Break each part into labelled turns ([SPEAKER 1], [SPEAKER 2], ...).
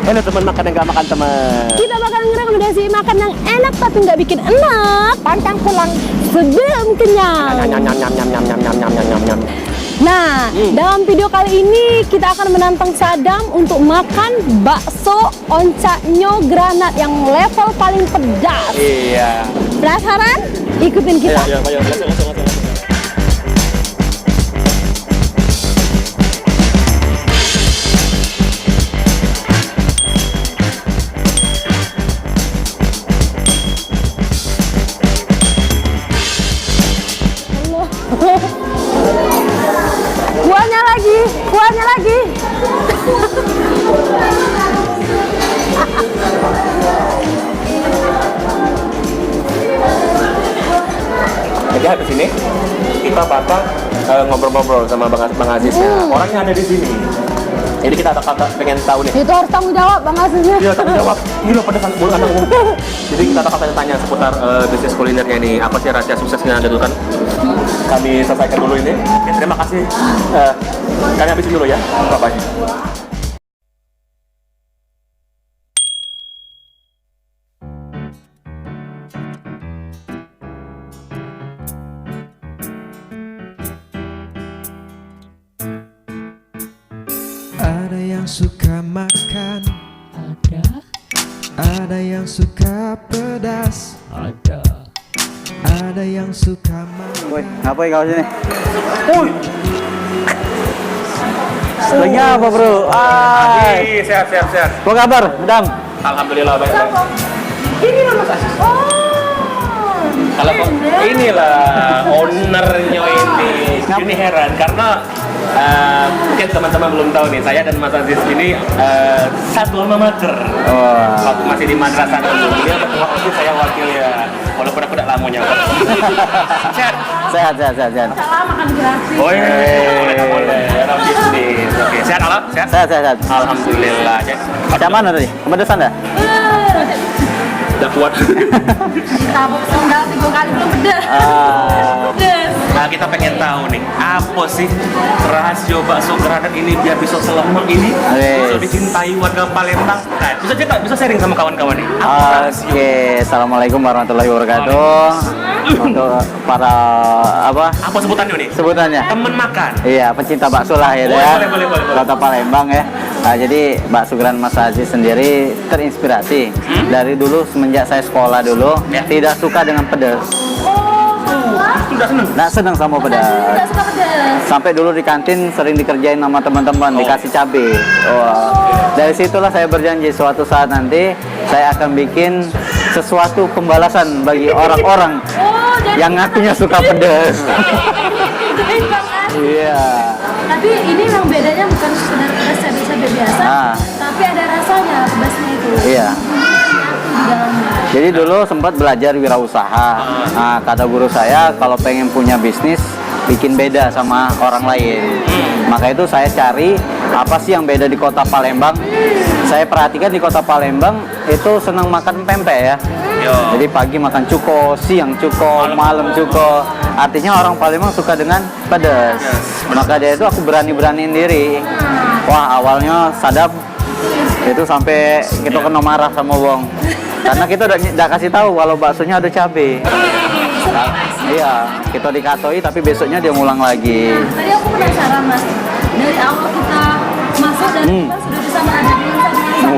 [SPEAKER 1] Halo teman makan yang gak makan teman.
[SPEAKER 2] Kita bakal ngerekomendasi makan yang enak tapi nggak bikin enak. Pantang pulang sebelum kenyang. Nah, dalam video kali ini kita akan menantang Sadam untuk makan bakso oncaknyo granat yang level paling pedas.
[SPEAKER 1] Iya.
[SPEAKER 2] Penasaran? Ikutin kita.
[SPEAKER 1] Ayo, masuk.
[SPEAKER 2] Kuahnya lagi.
[SPEAKER 1] Jadi habis ini kita bakal ngobrol-ngobrol sama Bang Aziznya. Orangnya ada di sini. Jadi kita bakal pengen tahu nih.
[SPEAKER 2] Itu harus tanggung jawab Bang Aziznya.
[SPEAKER 1] Iya, tanggung jawab. Ini loh pedas bulu anak umum. Jadi kita bakal tanya seputar bisnis kulinernya ini. Apa sih rahasia suksesnya gitu kan? Kami selesaikan dulu ini. Oke, terima kasih. Kami habisin dulu ya. Bye-bye.
[SPEAKER 3] Ada yang suka makan, ada yang suka pedas, ada yang suka makan.
[SPEAKER 4] Woi, ngapain kau sini?
[SPEAKER 1] Uy,
[SPEAKER 4] Lagi apa bro?
[SPEAKER 1] sehat.
[SPEAKER 4] Apa kabar, Madam?
[SPEAKER 1] Alhamdulillah baik.
[SPEAKER 2] Ini loh Mas Aziz. Oh.
[SPEAKER 1] Kalau inilah ownernya ini heran karena mungkin teman-teman belum tahu nih, saya dan Mas Aziz ini satu alma mater. Waktu masih di madrasah dulu, dia ketua OSIS, saya wakil ya. Walaupun aku tidak lama nyawa. Sehat.
[SPEAKER 2] Salah makan gratis.
[SPEAKER 1] Oh iya, boleh. Orang bisnis. Oke, sehat Allah?
[SPEAKER 4] Sehat.
[SPEAKER 1] Alhamdulillah.
[SPEAKER 4] Macam mana tadi? Kepedesan dah?
[SPEAKER 1] Udah kuat.
[SPEAKER 2] Tabuk sendal 3 kali belum pedas. Pedas.
[SPEAKER 1] Nah, kita pengen tahu nih, apa sih rahasia bakso granat ini biar bisa selemak ini, bisa dicintai warga Palembang. Nah, bisa sharing sama kawan-kawan nih. Apa rahasia?
[SPEAKER 4] Oke, assalamualaikum warahmatullahi wabarakatuh. Untuk para
[SPEAKER 1] Apa sebutannya nih?
[SPEAKER 4] sebutannya?
[SPEAKER 1] Temen makan.
[SPEAKER 4] Iya, pecinta bakso lah ya,
[SPEAKER 1] Boleh.
[SPEAKER 4] Kota Palembang ya. Nah, jadi bakso Gran Mas Aziz sendiri terinspirasi dari dulu semenjak saya sekolah dulu tidak suka dengan pedas.
[SPEAKER 1] Sudah seneng.
[SPEAKER 4] Nggak senang sama pedas.
[SPEAKER 2] Tidak suka pedas.
[SPEAKER 4] Sampai dulu di kantin sering dikerjain sama teman-teman, dikasih cabai. Dari situlah saya berjanji suatu saat nanti saya akan bikin sesuatu pembalasan bagi orang-orang yang ngakunya suka pedas. Iya.
[SPEAKER 2] Tapi ini yang bedanya bukan sekedar pedas cabai biasa, tapi ada rasanya pedasnya itu.
[SPEAKER 4] Iya.
[SPEAKER 2] Di dalamnya.
[SPEAKER 4] Jadi dulu sempat belajar wirausaha. Nah, kata guru saya kalau pengen punya bisnis bikin beda sama orang lain. Maka itu saya cari apa sih yang beda di kota Palembang. Saya perhatikan di kota Palembang itu senang makan pempek ya. Jadi pagi makan cuko, siang cuko, malam cuko. Artinya orang Palembang suka dengan pedas. Maka dia itu aku berani-beraniin diri. Wah, awalnya Sadam itu sampai kita kena marah sama Wong. Karena kita udah kasih tahu kalau baksonya ada cabai. Iya, kita dikatoi tapi besoknya dia ngulang lagi.
[SPEAKER 2] Tadi aku penasaran Mas, dari awal kita masuk dan kita sudah bisa menghadapi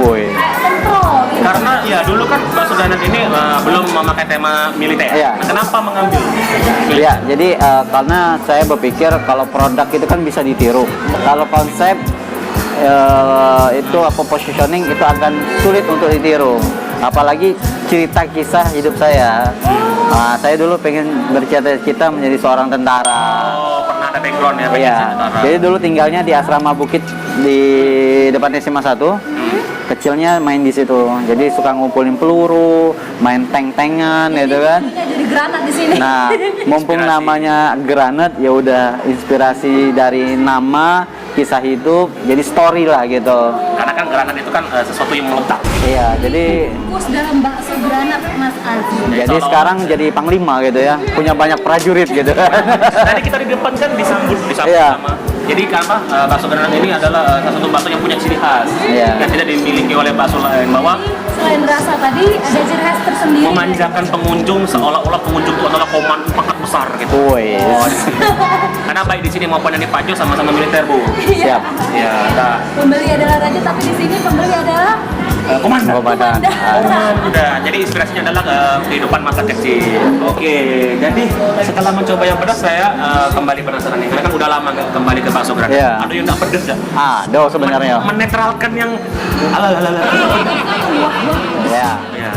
[SPEAKER 4] Woi.
[SPEAKER 2] kontrol.
[SPEAKER 1] Karena ya dulu kan bakso granat ini belum memakai tema militer.
[SPEAKER 4] Iya.
[SPEAKER 1] Nah, kenapa mengambil?
[SPEAKER 4] Iya, jadi karena saya berpikir kalau produk itu kan bisa ditiru. Kalau konsep itu positioning itu akan sulit untuk ditiru. Apalagi cerita kisah hidup saya. Saya dulu pengen bercita-cita menjadi seorang tentara.
[SPEAKER 1] Oh, pernah ada background ya?
[SPEAKER 4] Iya. Jadi dulu tinggalnya di asrama Bukit di depan SMA 1. Kecilnya main di situ. Jadi suka ngumpulin peluru, main tank-tankan gitu kan.
[SPEAKER 2] Jadi granat di sini.
[SPEAKER 4] Nah, mumpung namanya granat ya udah inspirasi dari nama, kisah hidup, jadi story lah gitu.
[SPEAKER 1] Karena kan granat itu kan sesuatu yang meledak.
[SPEAKER 4] Iya, jadi
[SPEAKER 2] Fokus dalam bakso granat Mas Aziz.
[SPEAKER 4] jadi sekarang jadi panglima gitu ya, punya banyak prajurit gitu.
[SPEAKER 1] Tadi kita di depan kan disambut
[SPEAKER 4] Iya.
[SPEAKER 1] sama. Jadi karena bakso granat ini adalah salah satu bakso yang punya ciri khas
[SPEAKER 4] Iya.
[SPEAKER 1] yang tidak dimiliki oleh bakso lain bahwa
[SPEAKER 2] Selain rasa tadi, ada ciri khas tersendiri.
[SPEAKER 1] memanjakan pengunjung seolah-olah pengunjung itu adalah pangkat besar gitu.
[SPEAKER 4] Woi.
[SPEAKER 1] Karena baik di sini maupun yang di Pajo sama-sama militer, Bu.
[SPEAKER 2] Iya.
[SPEAKER 4] Siap.
[SPEAKER 1] Ya, nah,
[SPEAKER 2] Pembeli adalah raja, tapi di sini pembeli adalah
[SPEAKER 1] komandan.
[SPEAKER 4] Komandan.
[SPEAKER 1] Udah, jadi inspirasinya adalah kehidupan masa kecil. Oke, jadi setelah mencoba yang pedas saya kembali penasaran nih. Karena kan udah lama nggak kembali ke bakso Granat.
[SPEAKER 4] Iya.
[SPEAKER 1] Ada yang nggak pedas nggak?
[SPEAKER 4] Ada sebenarnya.
[SPEAKER 1] Menetralkan yang ala-ala.
[SPEAKER 4] Ya.
[SPEAKER 1] Ya.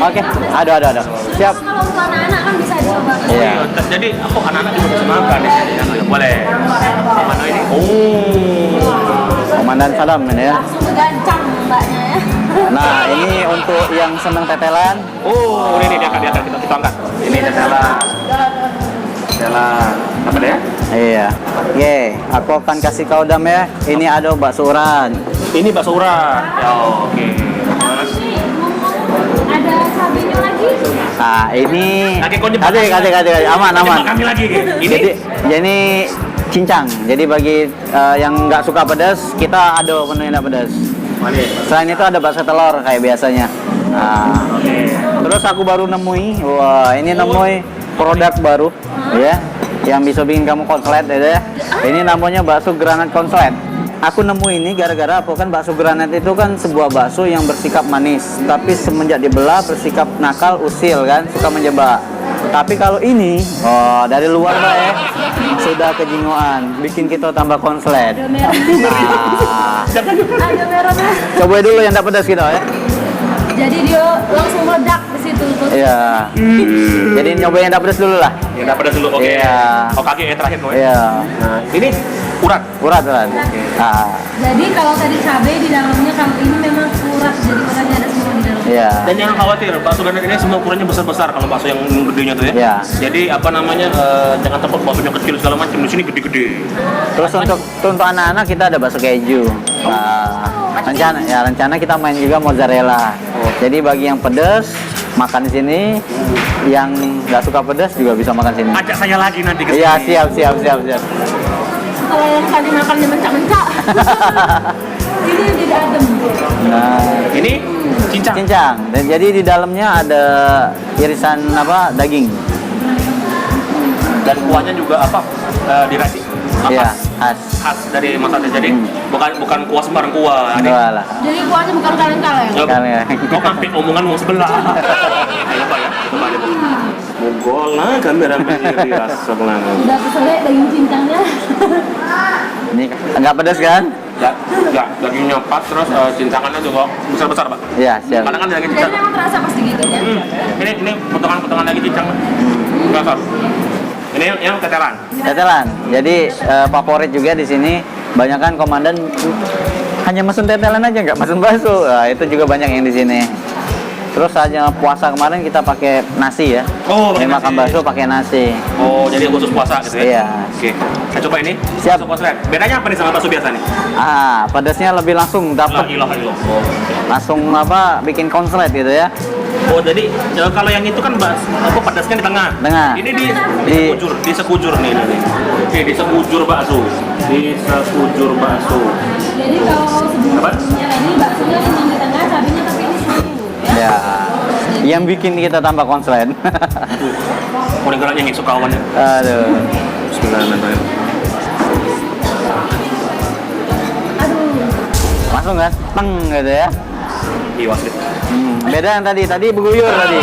[SPEAKER 4] Oke, ada. Siap.
[SPEAKER 2] kalau untuk anak-anak kan bisa dicoba.
[SPEAKER 4] Iya.
[SPEAKER 1] Jadi aku anak-anak juga bisa makan di sini. Ya, boleh. Mana ini? Oh.
[SPEAKER 4] Komandan Saddam ini ya.
[SPEAKER 2] Langsung kegancang mbaknya ya.
[SPEAKER 4] Nah, ini untuk yang senang tetelan.
[SPEAKER 1] Oh, ini dia kita angkat. Ini tetelan. Apa deh?
[SPEAKER 4] Iya. Oke, aku akan kasih kau Dam ya. Ini ada bakso urat.
[SPEAKER 1] Ini bakso urat. Ya, oke. Terus
[SPEAKER 2] Ada cabenya lagi.
[SPEAKER 4] Nah, ini
[SPEAKER 1] Lagi kau jebak kami.
[SPEAKER 4] adik, aman.
[SPEAKER 1] jebak kami lagi. Ini
[SPEAKER 4] Jadi cincang. Jadi bagi yang nggak suka pedas, kita ada menu yang nggak pedas.
[SPEAKER 1] mana?
[SPEAKER 4] Selain itu ada bakso telur kayak biasanya. Nah,
[SPEAKER 1] Oke.
[SPEAKER 4] terus aku baru nemui, wah ini nemui produk baru, ya, yang bisa bikin kamu konslet, ya. Ini namanya bakso granat konslet. Aku nemu ini gara-gara apa kan bakso granat itu kan sebuah bakso yang bersikap manis, tapi semenjak dibelah bersikap nakal, usil kan, suka menjebak. Tapi kalau ini, oh dari luar Mbak ya, sudah kejingoan, bikin kita tambah konslet.
[SPEAKER 2] Ada merah.
[SPEAKER 4] Nah,
[SPEAKER 2] Ada merahnya.
[SPEAKER 4] coba dulu yang tak pedas kita ya.
[SPEAKER 2] Jadi dia langsung meledak di situ terus.
[SPEAKER 4] Iya. Jadi nyobain yang tak pedas dulu lah.
[SPEAKER 1] Ya udah pedas dulu. Oke.
[SPEAKER 4] Iya.
[SPEAKER 1] Oh, kaki yang terakhir no.
[SPEAKER 4] Iya.
[SPEAKER 1] Nah, ini urat.
[SPEAKER 4] Urat. Nah,
[SPEAKER 2] Jadi kalau tadi cabai di dalamnya, kalau ini memang urat, jadi uratnya ada semua di dalam.
[SPEAKER 4] iya.
[SPEAKER 1] Dan jangan khawatir, bakso granat ini semua ukurannya besar-besar kalau bakso yang gedenya tuh ya.
[SPEAKER 4] Iya.
[SPEAKER 1] Jadi apa namanya jangan takut baksonya kecil segala macam, di sini gede-gede.
[SPEAKER 4] Terus untuk anak-anak kita ada bakso keju. Nah, rencana kita main juga mozzarella. Jadi bagi yang pedas makan di sini, yang nggak suka pedas juga bisa makan sini.
[SPEAKER 1] Ajak saya lagi nanti ke sini.
[SPEAKER 4] Iya, siap.
[SPEAKER 2] Kalau yang tadi makannya mencak-mencak, ini tidak adem.
[SPEAKER 4] Nah,
[SPEAKER 1] Ini cincang.
[SPEAKER 4] cincang. Dan jadi di dalamnya ada irisan daging.
[SPEAKER 1] Dan kuahnya juga diracik.
[SPEAKER 4] Iya, khas.
[SPEAKER 1] Khas dari Mas Ade. Jadi bukan kuah sembarang kuah. Adik.
[SPEAKER 4] Walah.
[SPEAKER 2] Jadi kuahnya bukan kaleng-kaleng.
[SPEAKER 1] Ya,
[SPEAKER 4] Kaleng.
[SPEAKER 1] kau kampik omongan mau sebelah. Ayo Pak ya, coba aja. Mogol lah kamera berdiri sebelah.
[SPEAKER 2] Udah keselek daging cincangnya.
[SPEAKER 4] Ini nggak pedas kan?
[SPEAKER 1] Enggak, dagingnya pas terus cincangannya juga besar-besar, Pak.
[SPEAKER 4] Iya, siap.
[SPEAKER 1] Kadang kan daging
[SPEAKER 2] Jadi
[SPEAKER 1] cincang.
[SPEAKER 2] memang terasa pas digigitnya.
[SPEAKER 1] Ini potongan-potongan daging cincang. Besar. Ini yang tetelan.
[SPEAKER 4] Tetelan. Jadi favorit juga di sini banyak kan komandan hanya mesen tetelan aja nggak mesen bakso. Nah, itu juga banyak yang di sini. Terus aja puasa kemarin kita pakai nasi ya.
[SPEAKER 1] Oh, pakai
[SPEAKER 4] Makan
[SPEAKER 1] nasi.
[SPEAKER 4] bakso pakai nasi.
[SPEAKER 1] Oh, jadi khusus puasa gitu ya?
[SPEAKER 4] Iya.
[SPEAKER 1] Oke. Saya coba ini.
[SPEAKER 4] Siap.
[SPEAKER 1] Bakso konslet. Bedanya apa nih sama bakso biasa nih?
[SPEAKER 4] Pedasnya lebih langsung
[SPEAKER 1] La
[SPEAKER 4] dapat
[SPEAKER 1] ilaha illallah.
[SPEAKER 4] langsung bikin konslet gitu ya.
[SPEAKER 1] Oh, jadi kalau yang itu kan pedasnya di tengah.
[SPEAKER 4] Tengah.
[SPEAKER 1] Ini di sekujur nih. Oke, di sekujur bakso. Di sekujur bakso.
[SPEAKER 2] Jadi kalau
[SPEAKER 1] Apa?
[SPEAKER 2] sebelumnya tadi baksonya cuma di tengah, cabenya tapi ini satu.
[SPEAKER 4] Ya. Yang bikin kita tambah konslet.
[SPEAKER 1] Kuning galanya nih suka awannya.
[SPEAKER 4] Aduh.
[SPEAKER 1] Bismillahirrahmanirrahim.
[SPEAKER 2] Aduh.
[SPEAKER 4] Langsung kan? Teng gitu ya.
[SPEAKER 1] Iya, waslit.
[SPEAKER 4] Beda yang tadi berguyur tadi.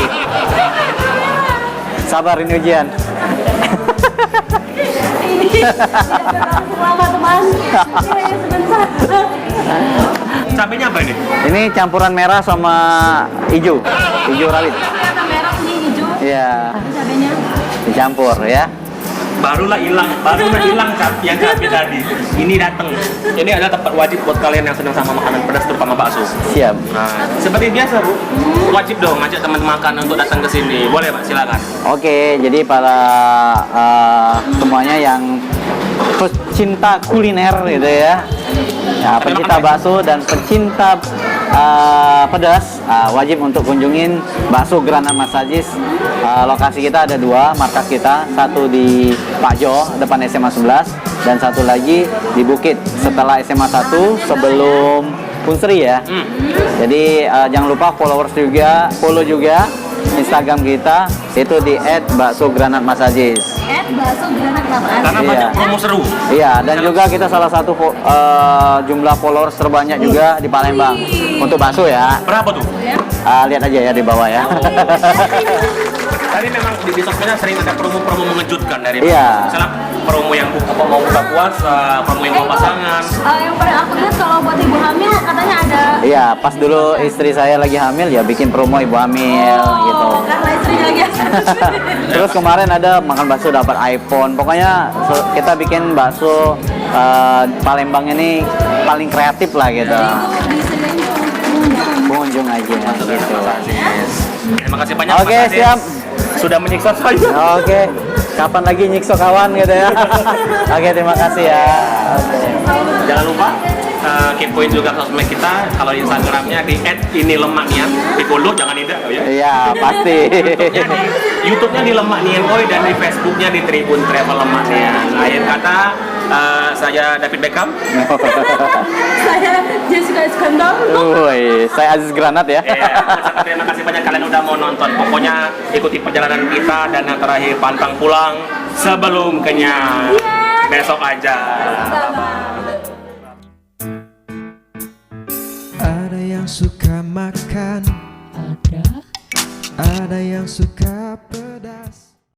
[SPEAKER 4] Sabar ini ujian.
[SPEAKER 2] Ini langsung lama teman. Ini sebentar.
[SPEAKER 1] Cabenya apa ini?
[SPEAKER 4] Ini campuran merah sama hijau rawit.
[SPEAKER 2] Kelihatan merah, ini hijau.
[SPEAKER 4] Iya,
[SPEAKER 2] Cabenya.
[SPEAKER 4] dicampur ya.
[SPEAKER 1] barulah hilang yang cabai tadi. Ini datang. Ini adalah tempat wajib buat kalian yang senang sama makanan pedas terutama bakso.
[SPEAKER 4] Siap.
[SPEAKER 1] Nah, seperti biasa Bu, wajib dong ngajak teman-teman makan untuk datang ke sini. Boleh Pak, silakan.
[SPEAKER 4] Oke, jadi para semuanya yang pecinta kuliner gitu ya. Ya, pecinta bakso dan pecinta pedas wajib untuk kunjungin bakso Granat Mas Ajis. Lokasi kita ada dua, markas kita, satu di Pajo depan SMA 11 dan satu lagi di Bukit setelah SMA 1 sebelum Punsri ya. Jadi jangan lupa follow juga Instagram kita itu di @bakso_granat_masajis.
[SPEAKER 2] @bakso_granat_masajis.
[SPEAKER 1] Karena banyak promo seru.
[SPEAKER 4] Iya, dan juga kita salah satu jumlah followers terbanyak juga di Palembang untuk bakso ya.
[SPEAKER 1] Berapa tuh?
[SPEAKER 4] Lihat aja ya di bawah ya.
[SPEAKER 1] Tadi memang di sosmednya sering ada promo-promo mengejutkan dari
[SPEAKER 4] Iya.
[SPEAKER 1] misalnya promo yang mau buka puasa, promo yang mau pasangan.
[SPEAKER 2] Yang paling aku lihat kalau buat ibu hamil katanya ada.
[SPEAKER 4] Iya, pas dulu istri saya lagi hamil ya bikin promo ibu hamil gitu.
[SPEAKER 2] Karena istrinya lagi.
[SPEAKER 4] Terus kemarin ada makan bakso dapat iPhone. Pokoknya kita bikin bakso Palembang ini paling kreatif lah gitu. Pengunjung aja gitu.
[SPEAKER 1] Terima kasih banyak
[SPEAKER 4] Oke,
[SPEAKER 1] Mas Aziz.
[SPEAKER 4] siap.
[SPEAKER 1] Sudah menyiksa saya.
[SPEAKER 4] Oke, kapan lagi nyiksa kawan gitu ya. Oke, terima kasih ya. Oke.
[SPEAKER 1] Jangan lupa kepoin juga sosmed kita. Kalau Instagramnya di @inilemaknian, di follow jangan tidak ya.
[SPEAKER 4] Iya, pasti.
[SPEAKER 1] YouTube-nya di Lemak Nian Boy dan di Facebooknya di Tribun Travel Lemak Nian. Akhir kata saya David Beckham.
[SPEAKER 2] Saya Jessica Iskandar.
[SPEAKER 4] Woi, saya Aziz Granat ya.
[SPEAKER 1] Terima kasih banyak kalian udah mau nonton. Pokoknya ikuti perjalanan kita dan yang terakhir pantang pulang sebelum kenyang. Besok aja.
[SPEAKER 3] Ada yang suka makan, ada yang suka pedas.